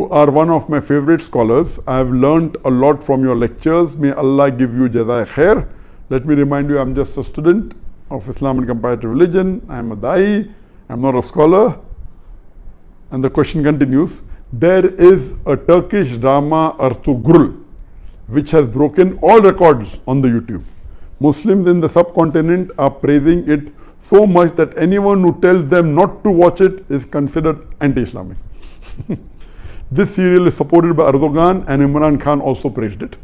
You are one of my favorite scholars. I have learnt a lot from your lectures. May Allah give you jazai khair. Let me remind you, I'm just a student of Islam and comparative religion. I'm a da'i. I'm not a scholar. And the question continues. There is a Turkish drama, Ertugrul, which has broken all records on the YouTube. Muslims in the subcontinent are praising it so much that anyone who tells them not to watch it is considered anti-Islamic. This serial is supported by Erdogan, and Imran Khan also praised it.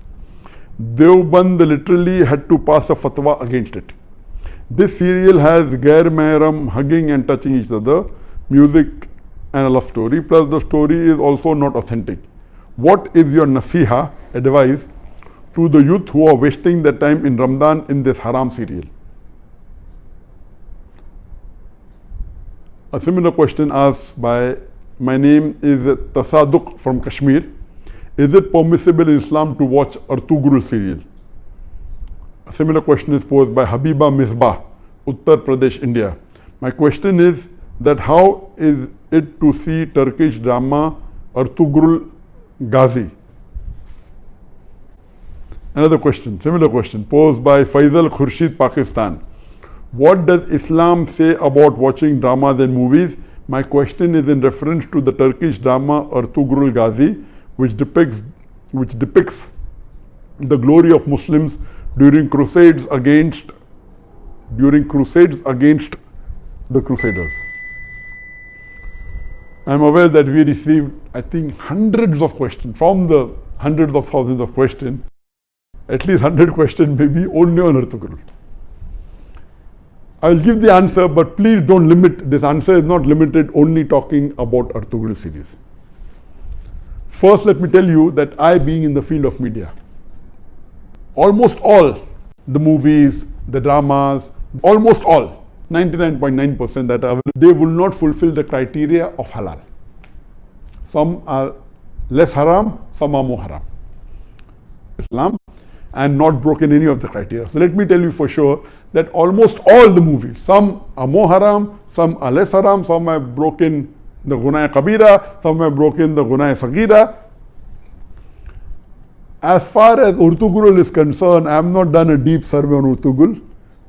Deoband literally had to pass a fatwa against it. This serial has Gair Mehram hugging and touching each other, music and a love story, plus the story is also not authentic. What is your nasiha, advice, to the youth who are wasting their time in Ramadan in this haram serial? A similar question asked by, my name is Tasaduk from Kashmir. Is it permissible in Islam to watch Ertugrul serial? A similar question is posed by Habiba Misbah, Uttar Pradesh, India. My question is that how is it to see Turkish drama Ertugrul Ghazi? Another question, similar question, posed by Faisal Khurshid, Pakistan. What does Islam say about watching dramas and movies? My question is in reference to the Turkish drama Ertugrul Ghazi, which depicts the glory of Muslims during crusades against the Crusaders. I am aware that we received, I think, hundreds of questions from the hundreds of thousands of questions. At least 100 questions maybe only on Ertugrul. I will give the answer, but please don't limit. This answer is not limited only talking about Ertugrul series. First, let me tell you that I, being in the field of media, almost all the movies, the dramas, almost all, 99.9% that are, they will not fulfill the criteria of halal. Some are less haram, some are more haram. Islam, and not broken any of the criteria. So let me tell you for sure that almost all the movies, some are more haram, some are less haram, some have broken the Gunai Kabira, some have broken the Gunai Sagira. As far as Ertugrul is concerned, I have not done a deep survey on Ertugrul,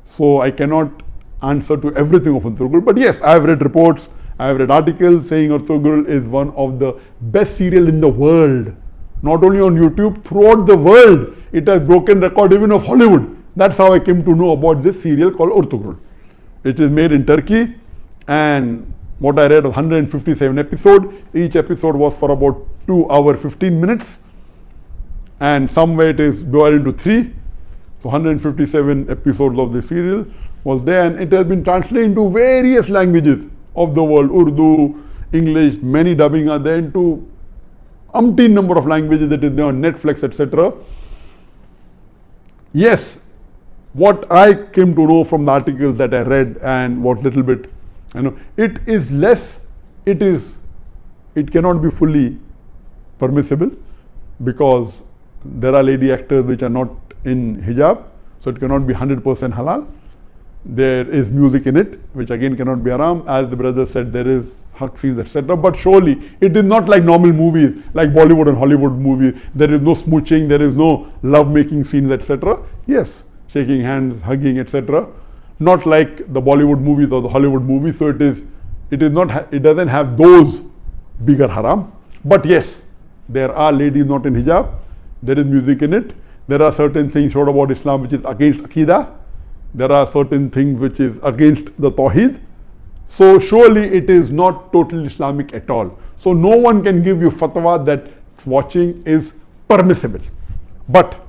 so I cannot answer to everything of Ertugrul. But yes, I have read reports, I have read articles saying Ertugrul is one of the best serial in the world. Not only on YouTube, throughout the world, it has broken record even of Hollywood. That's how I came to know about this serial called Ertugrul. It is made in Turkey, and what I read was 157 episodes. Each episode was for about 2 hours 15 minutes, and somewhere it is divided into 3. So 157 episodes of the serial was there, and it has been translated into various languages of the world, Urdu, English, many dubbing are there into umpteen number of languages that is there on Netflix, etc. Yes, what I came to know from the articles that I read and what little bit, it is less, it cannot be fully permissible because there are lady actors which are not in hijab, so it cannot be 100% halal. There is music in it, which again cannot be haram. As the brother said, there is hug scenes, etc. But surely it is not like normal movies, like Bollywood and Hollywood movies. There is no smooching, there is no love-making scenes, etc. Yes, shaking hands, hugging, etc. Not like the Bollywood movies or the Hollywood movies. So it doesn't have those bigger haram. But yes, there are ladies not in hijab. There is music in it. There are certain things showed about Islam which is against Aqidah. There are certain things which is against the Tawheed. So surely it is not totally Islamic at all. So no one can give you fatwa that watching is permissible. But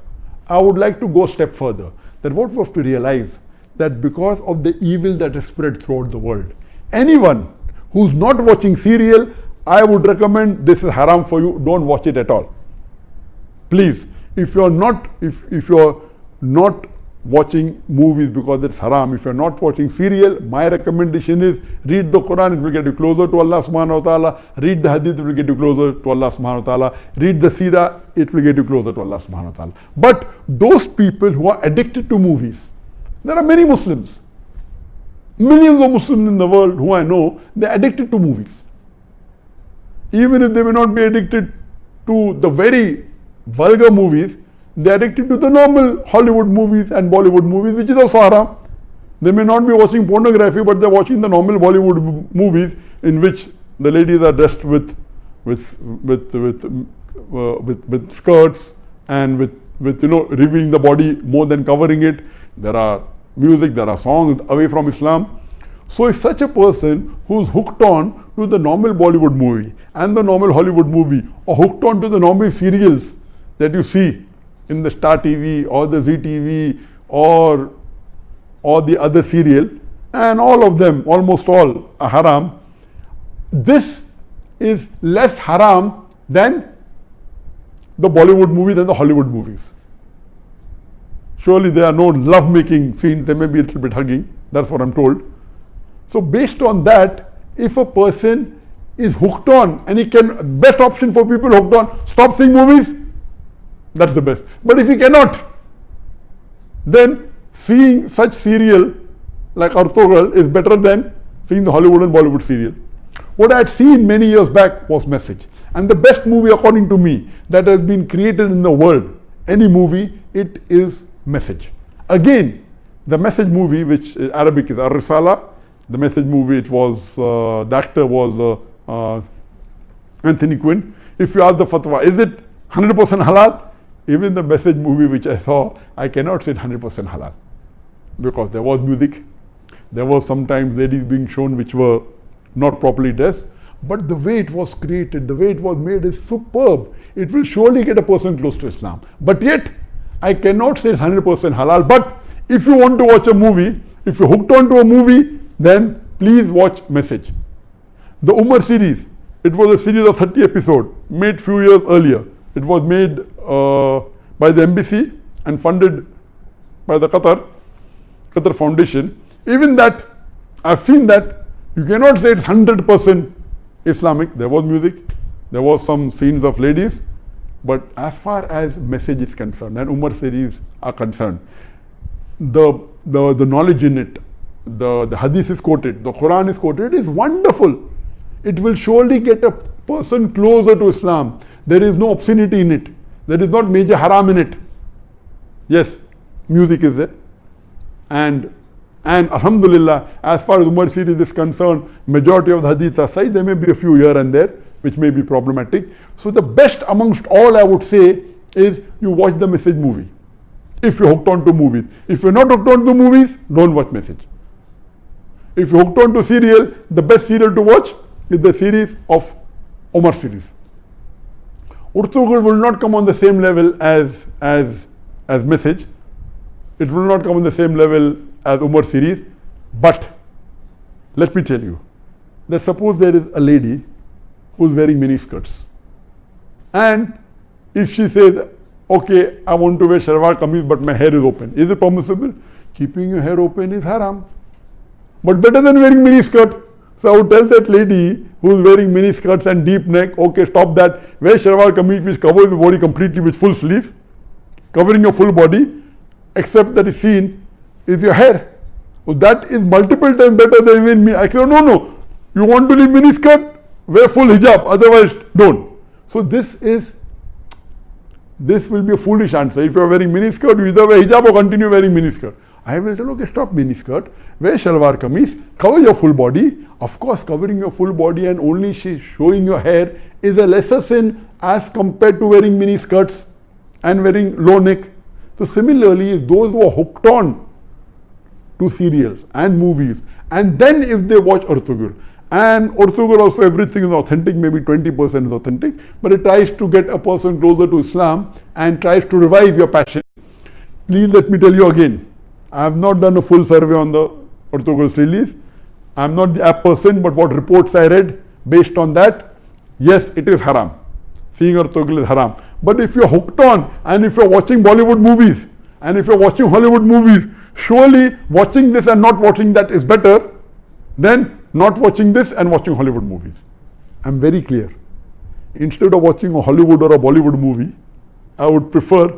I would like to go a step further. That what we have to realize that because of the evil that is spread throughout the world, anyone who's not watching serial, I would recommend this is haram for you, don't watch it at all. Please, if you're not watching movies because it's haram, if you're not watching serial, my recommendation is read the Quran, it will get you closer to Allah subhanahu wa ta'ala. Read the hadith, it will get you closer to Allah subhanahu wa ta'ala. Read the seerah, it will get you closer to Allah subhanahu wa ta'ala. But those people who are addicted to movies, there are many Muslims, millions of Muslims in the world who I know, they're addicted to movies. even if they may not be addicted to the very vulgar movies, they are addicted to the normal Hollywood movies and Bollywood movies, which is also haram. They may not be watching pornography, but they are watching the normal Bollywood movies in which the ladies are dressed with skirts and with revealing the body more than covering it. There are music, there are songs away from Islam. So if such a person who's hooked on to the normal Bollywood movie and the normal Hollywood movie, or hooked on to the normal serials that you see in the Star TV or the Zee TV or the other serial, and all of them, almost all, are haram, this is less haram than the Bollywood movies and the Hollywood movies. Surely there are no love-making scenes, there may be a little bit hugging, that's what I'm told. So based on that, if a person is hooked on, and he can, best option for people hooked on, stop seeing movies, that's the best. But if he cannot, then seeing such serial like Ertugrul is better than seeing the Hollywood and Bollywood serial. What I had seen many years back was Message. And the best movie, according to me, that has been created in the world, any movie, it is Message. Again, the Message movie, which in Arabic is Ar-Risala, the Message movie, it was, the actor was Anthony Quinn. If you ask the fatwa, is it 100% halal? Even the Message movie which I saw, I cannot say 100% halal. Because there was music, there was sometimes ladies being shown which were not properly dressed, but the way it was created, the way it was made is superb. It will surely get a person close to Islam. But yet, I cannot say it's 100% halal. But if you want to watch a movie, if you're hooked onto a movie, then please watch Message. The Umar series, it was a series of 30 episodes, made few years earlier. It was made by the embassy and funded by the Qatar Foundation. Even that, I've seen that, you cannot say it's 100% Islamic. There was music, there was some scenes of ladies, but as far as Message is concerned and Umar series are concerned, the knowledge in it, the hadith is quoted, the Quran is quoted, is wonderful. It will surely get a person closer to Islam. There is no obscenity in it. There is not major haram in it. Yes, music is there. And Alhamdulillah, as far as Umar series is concerned, majority of the hadiths are sahih. There may be a few here and there which may be problematic. So the best amongst all, I would say, is you watch the Message movie. If you're hooked on to movies. If you're not hooked on to movies, don't watch Message. If you're hooked on to serial, the best serial to watch is the series of Umar series. Ertugrul will not come on the same level as Message. It will not come on the same level as Umar series. But let me tell you that suppose there is a lady who is wearing mini skirts, and if she says, okay, I want to wear shalwar kameez but my hair is open, is it permissible? Keeping your hair open is haram, but better than wearing mini skirt. So I would tell that lady who is wearing mini skirts and deep neck, okay, stop that, wear shalwar kameez which covers the body completely with full sleeve, covering your full body, except that is seen is your hair. So that is multiple times better than even me. I said, no, you want to leave mini skirt, wear full hijab, otherwise don't. So this will be a foolish answer. If you are wearing mini skirt, you either wear hijab or continue wearing mini skirt. I will tell, okay, stop mini skirt, wear shalwar kameez, cover your full body. Of course, covering your full body and only showing your hair is a lesser sin as compared to wearing mini skirts and wearing low neck. So similarly, if those who are hooked on to serials and movies, and then if they watch Ertugrul, and Ertugrul also everything is authentic, maybe 20% is authentic, but it tries to get a person closer to Islam and tries to revive your passion. Please let me tell you again, I have not done a full survey on the Ertugrul's release. I am not the app person, but what reports I read, based on that, yes, it is haram. Seeing Ertugrul is haram. But if you're hooked on, and if you're watching Bollywood movies, and if you're watching Hollywood movies, surely watching this and not watching that is better than not watching this and watching Hollywood movies. I'm very clear. Instead of watching a Hollywood or a Bollywood movie, I would prefer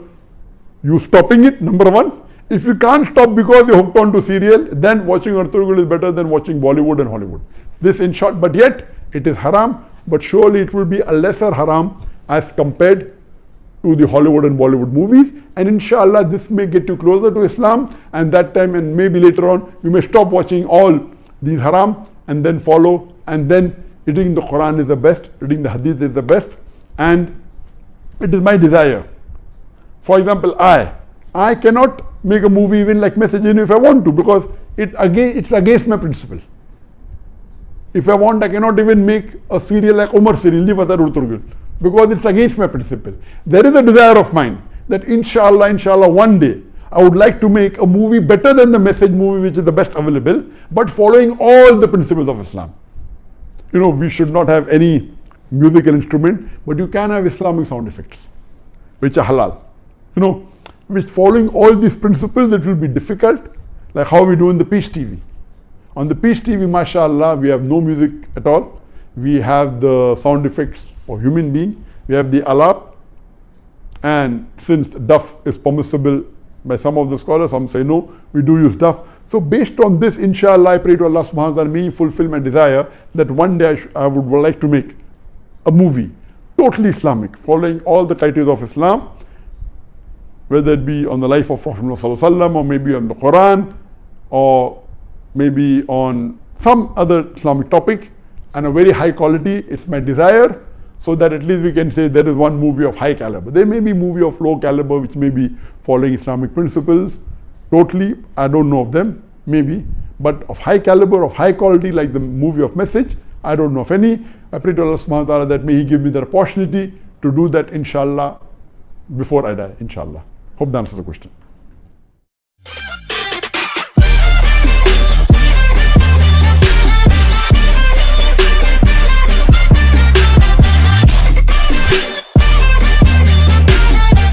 you stopping it, number one. If you can't stop because you're hooked on to serial, then watching Ertugrul is better than watching Bollywood and Hollywood. This in short, but yet it is haram. but surely it will be a lesser haram as compared to the Hollywood and Bollywood movies, and inshallah this may get you closer to Islam, and that time and maybe later on you may stop watching all these haram and then follow, and then reading the Quran is the best, reading the Hadith is the best. And it is my desire. For example, I cannot make a movie even like Message if I want to, because it's against my principle. If I want, I cannot even make a serial like Umar serial, Ertugrul, because it's against my principle. There is a desire of mine that inshallah, one day I would like to make a movie better than the Message movie, which is the best available, but following all the principles of Islam. We should not have any musical instrument, but you can have Islamic sound effects, which are halal. Which following all these principles, it will be difficult, like how we do in the Peace TV. On the Peace TV, mashallah, we have no music at all. We have the sound effects of human being. We have the alap, and since duff is permissible by some of the scholars, some say no, we do use duff. So based on this, inshallah, I pray to Allah subhanahu wa ta'ala, may He fulfill my desire that one day I would like to make a movie, totally Islamic, following all the criteria of Islam, whether it be on the life of Prophet Muhammad sallallahu alaihi wasallam, or maybe on the Quran, or maybe on some other Islamic topic, and a very high quality. It's my desire, so that at least we can say there is one movie of high caliber. There may be movie of low caliber which may be following Islamic principles totally, I don't know of them, maybe, but of high caliber, of high quality, like the movie of Message, I don't know of any. I pray to Allah subhanahu wa ta'ala that may He give me the opportunity to do that, inshallah, before I die, inshallah. Hope that answers the question.